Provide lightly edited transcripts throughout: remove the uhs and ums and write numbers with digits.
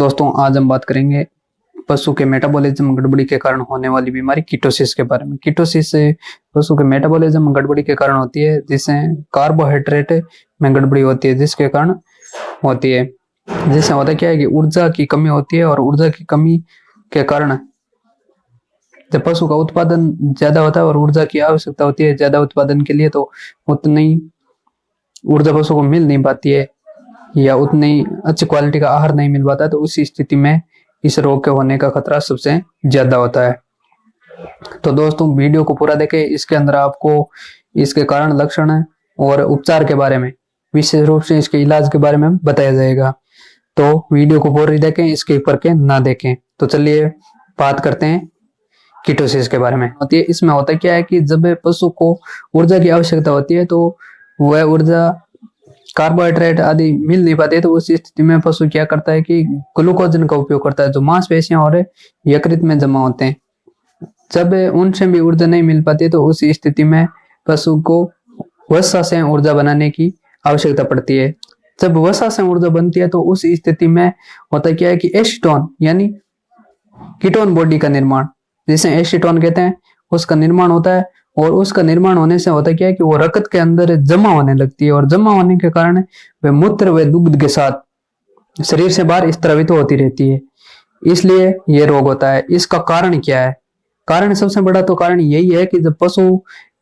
दोस्तों आज हम बात करेंगे पशु के मेटाबॉलिज्म गड़बड़ी के कारण होने वाली बीमारी कीटोसिस के बारे में। कीटोसिस से पशु के मेटाबॉलिज्म गड़बड़ी के कारण होती है, जिससे कार्बोहाइड्रेट में गड़बड़ी होती है, जिसके कारण होती है। जिससे होता क्या है कि ऊर्जा की कमी होती है, और ऊर्जा की कमी के कारण जब पशु का उत्पादन ज्यादा होता है और ऊर्जा की आवश्यकता होती है ज्यादा उत्पादन के लिए, तो उतनी ऊर्जा पशु को मिल नहीं पाती है या उतनी अच्छी क्वालिटी का आहार नहीं मिल पाता है। तो उसी स्थिति में इस रोग के होने का खतरा सबसे ज्यादा होता है। तो दोस्तों वीडियो को पूरा देखें, इसके अंदर आपको इसके कारण, लक्षण और उपचार के बारे में, विशेष रूप से इसके इलाज के बारे में बताया जाएगा। तो वीडियो को पूरी देखें, इसके ऊपर के ना देखें। तो चलिए बात करते हैं कीटोसिस के बारे में। होती है इसमें होता क्या है कि जब पशु को ऊर्जा की आवश्यकता होती है तो वह ऊर्जा कार्बोहाइड्रेट आदि मिल नहीं पाते, तो उस स्थिति में पशु क्या करता है कि ग्लूकोजन का उपयोग करता है, जो मांसपेशियां और यकृत में जमा होते हैं। जब उनसे भी ऊर्जा नहीं मिल पाती तो उस स्थिति में पशु को वसा से ऊर्जा बनाने की आवश्यकता पड़ती है। जब वसा से ऊर्जा बनती है तो उस स्थिति में होता क्या है कि एसीटोन यानी कीटोन बॉडी का निर्माण, जिसे एसीटोन कहते हैं, उसका निर्माण होता है। और उसका निर्माण होने से होता क्या है कि वो रक्त के अंदर जमा होने लगती है, और जमा होने के कारण वे मूत्र व दुग्ध के साथ शरीर से बाहर स्रावित होती रहती है। इसलिए ये रोग होता है। इसका कारण क्या है? कारण सबसे बड़ा तो कारण यही है कि जब पशु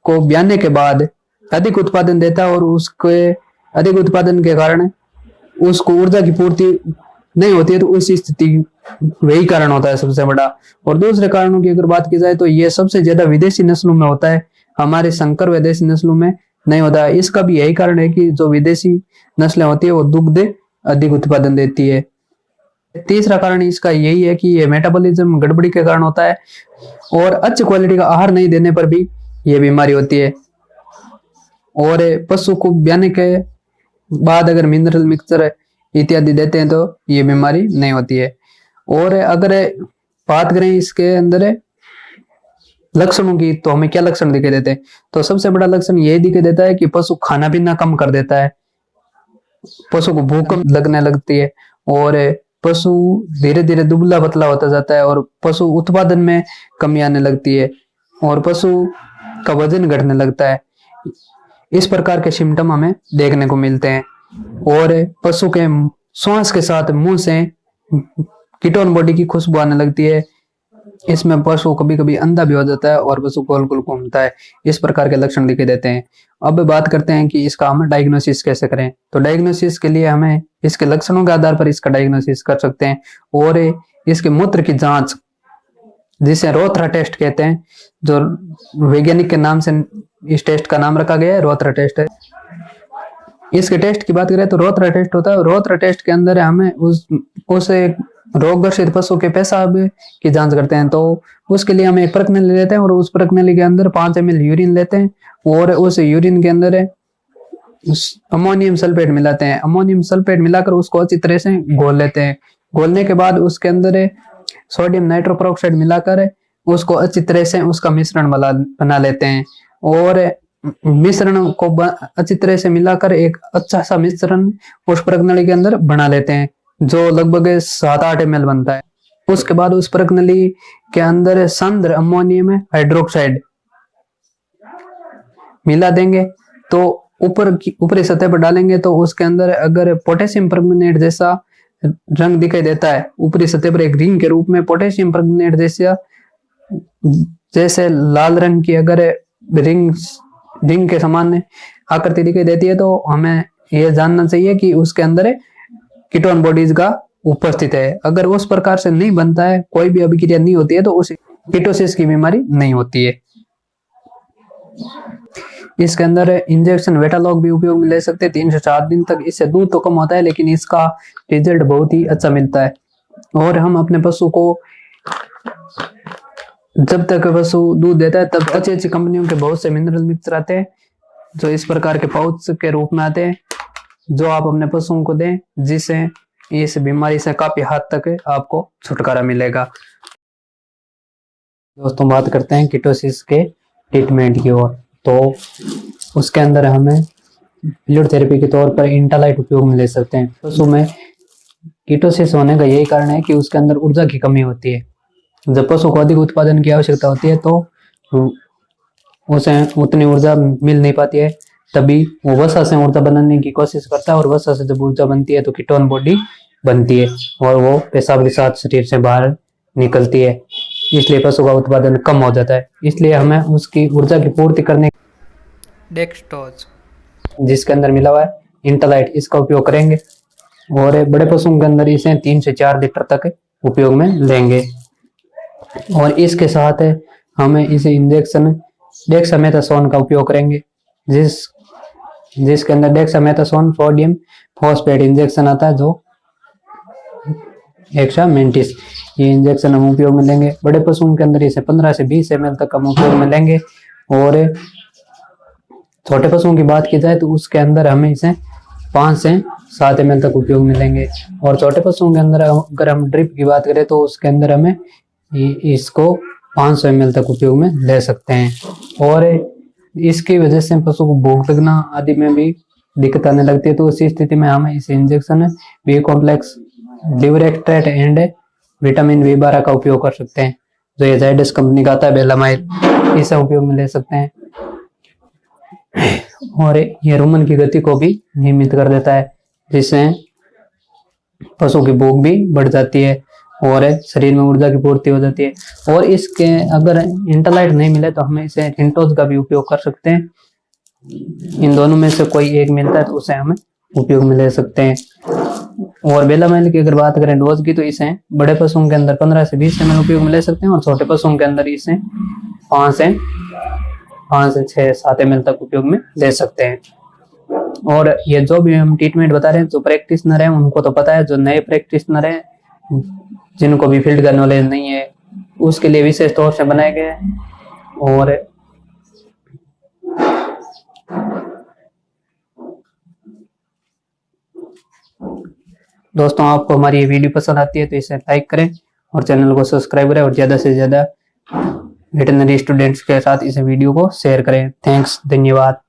को ब्याने के बाद अधिक उत्पादन देता है और उसके अधिक उत्पादन के कारण उसको ऊर्जा की पूर्ति नहीं होती है, तो उस स्थिति वही कारण होता है सबसे बड़ा। और दूसरे कारणों की अगर बात की जाए तो ये सबसे ज्यादा विदेशी नस्लों में होता है, हमारे संकर विदेशी नस्लों में नहीं होता है। इसका भी यही कारण है कि जो विदेशी नस्लें होती है वो दुग्ध अधिक उत्पादन देती है। तीसरा कारण इसका यही है कि ये मेटाबॉलिज्म गड़बड़ी के कारण होता है, और अच्छी क्वालिटी का आहार नहीं देने पर भी ये बीमारी होती है। और पशु को ब्याने के बाद अगर मिनरल मिक्सचर इत्यादि देते हैं तो ये बीमारी नहीं होती है। और अगर बात करें इसके अंदर लक्षणों की, तो हमें क्या लक्षण दिखाई देते हैं? तो सबसे बड़ा लक्षण यही दिखाई देता है कि पशु खाना पीना कम कर देता है, पशु को भूख लगने लगती है, और पशु धीरे धीरे दुबला पतला होता जाता है, और पशु उत्पादन में कमी आने लगती है, और पशु का वजन घटने लगता है। इस प्रकार के सिम्टम हमें देखने को मिलते हैं। और पशु के श्वास के साथ मुंह से कीटोन बॉडी की खुशबू आने लगती है। इसमें पशु कभी कभी अंधा भी हो जाता है और पशु गोल गोल घूमता है। इस प्रकार के लक्षण दिखाई देते हैं। अब बात करते हैं कि इसका हम डायग्नोसिस कैसे करें। तो डायग्नोसिस के लिए हमें इसके लक्षणों के आधार पर इसका डायग्नोसिस कर सकते हैं। और इसके मूत्र की जांच, जिसे रोथरा टेस्ट कहते हैं, जो वैज्ञानिक के नाम से इस टेस्ट का नाम रखा गया है, रोथरा टेस्ट है। इसके टेस्ट की बात करें तो रोथरा टेस्ट होता है। रोथरा टेस्ट के अंदर हमें उस रोग ग्रसित पशु के पेशाब की जांच करते हैं। तो उसके लिए हम एक प्रकनली लेते हैं, और उस प्रकनली के अंदर 5 ml यूरिन लेते हैं, और उस यूरिन के अंदर अमोनियम सल्फेट मिलाते हैं। अमोनियम सल्फेट मिलाकर उसको अच्छी तरह से घोल लेते हैं। घोलने के बाद उसके अंदर सोडियम नाइट्रोपेरोक्साइड मिलाकर उसको अच्छी तरह से उसका मिश्रण बना लेते हैं। और मिश्रण को अच्छी तरह से मिलाकर एक अच्छा सा मिश्रण उस प्रकनली के अंदर बना लेते हैं, जो लगभग 7-8 ml बनता है। उसके बाद उस प्रकनली के अंदर सांद्र अमोनियम हाइड्रोक्साइड मिला देंगे। तो ऊपरी सतह पर डालेंगे, तो उसके अंदर अगर पोटेशियम परमंगनेट जैसा रंग दिखाई देता है, ऊपरी सतह पर एक रिंग के रूप में पोटेशियम परमंगनेट जैसे लाल रंग की अगर रिंग के समान आकृति दिखाई देती है, तो हमें यह जानना चाहिए कि उसके अंदर कीटोन बॉडीज का उपस्थित है। अगर उस प्रकार से नहीं बनता है, कोई भी अभिक्रिया नहीं होती है, तो उस कीटोसिस की बीमारी नहीं होती है। इसके अंदर इंजेक्शन वेटालॉग भी उपयोग में ले सकते हैं 3 से 4 दिन तक। इससे दूध तो कम होता है, लेकिन इसका रिजल्ट बहुत ही अच्छा मिलता है। और हम अपने पशु को, जब तक पशु दूध देता है, तब अच्छी अच्छी कंपनियों के बहुत से मिनरल मिक्सचर आते हैं, जो इस प्रकार के पाउच के रूप में आते हैं, जो आप अपने पशुओं को दें, जिससे इस बीमारी से काफी हद तक आपको छुटकारा मिलेगा। दोस्तों बात करते हैं कीटोसिस के ट्रीटमेंट की ओर। तो उसके अंदर हमें फ्लूइड थेरेपी के तौर पर इंटालाइट उपयोग में ले सकते हैं। पशु में कीटोसिस होने का यही कारण है कि उसके अंदर ऊर्जा की कमी होती है। जब पशु को अधिक उत्पादन की आवश्यकता होती है तो उसे उतनी ऊर्जा मिल नहीं पाती है, तभी वो वसा से ऊर्जा बनाने की कोशिश करता है और वसा से जब ऊर्जा बनती है तो कीटोन बॉडी बनती है और वो पेशाब के साथ शरीर से बाहर निकलती है, इसलिए पशु का उत्पादन कम हो जाता है। इसलिए हमें उसकी ऊर्जा की पूर्ति करने डेक्सट्रोज जिसके अंदर मिला हुआ है इंटलाइट, इसका उपयोग करेंगे और बड़े पशुओं के अंदर इसे 3 से 4 लीटर तक उपयोग में लेंगे। और इसके साथ हमें इसे इंजेक्शन डेक्सामेथासोन का उपयोग करेंगे, जिसके अंदर डेक्सामेथासोन सोडियम फॉस्फेट इंजेक्शन आता है जो हेक्सामेंटिस, ये इंजेक्शन हम उपयोग में लेंगे। बड़े पशुओं के अंदर इसे 15 से 20 ml तक हम उपयोग में लेंगे। और छोटे पशुओं की बात की जाए तो उसके अंदर हमें इसे 5 से 7 ml तक उपयोग में लेंगे। और छोटे पशुओं के अंदर अगर हम ड्रिप की बात करें तो उसके अंदर हमें इसको 500 ml तक उपयोग में ले सकते हैं। और इसकी वजह से पशु को भूख लगना आदि में भी दिक्कत आने लगती है, तो उसी स्थिति में हम इस injection B complex, liver extract and vitamin B12 का उपयोग कर सकते हैं, जो ये जाइडस कंपनी का आता है बेलामाइल, इसे उपयोग में ले सकते हैं। और ये रुमन की गति को भी नियमित कर देता है, जिससे पशु की भूख भी बढ़ जाती है और शरीर में ऊर्जा की पूर्ति हो जाती है। और इसके अगर इंटलाइट नहीं मिले तो हमें इसे हिंटोज का भी उपयोग कर सकते हैं। इन दोनों में से कोई एक मिलता है तो उसे हमें उपयोग में ले सकते हैं। और बेलामाइल की अगर बात करें डोज की तो इसे बड़े पशुओं के अंदर 15 से 20 ml उपयोग में ले सकते हैं और छोटे पशुओं के अंदर इसे 5 से 6-7 ml तक उपयोग में ले सकते हैं। और ये जो भी हम ट्रीटमेंट बता रहे हैं, जो प्रैक्टिशनर है उनको तो पता है, जो नए प्रैक्टिशनर है जिनको भी फील्ड का नॉलेज नहीं है उसके लिए विशेष तौर से बनाए गए हैं। और दोस्तों, आपको हमारी ये वीडियो पसंद आती है तो इसे लाइक करें और चैनल को सब्सक्राइब करें और ज़्यादा से ज़्यादा वेटरनरी स्टूडेंट्स के साथ इस वीडियो को शेयर करें। थैंक्स, धन्यवाद।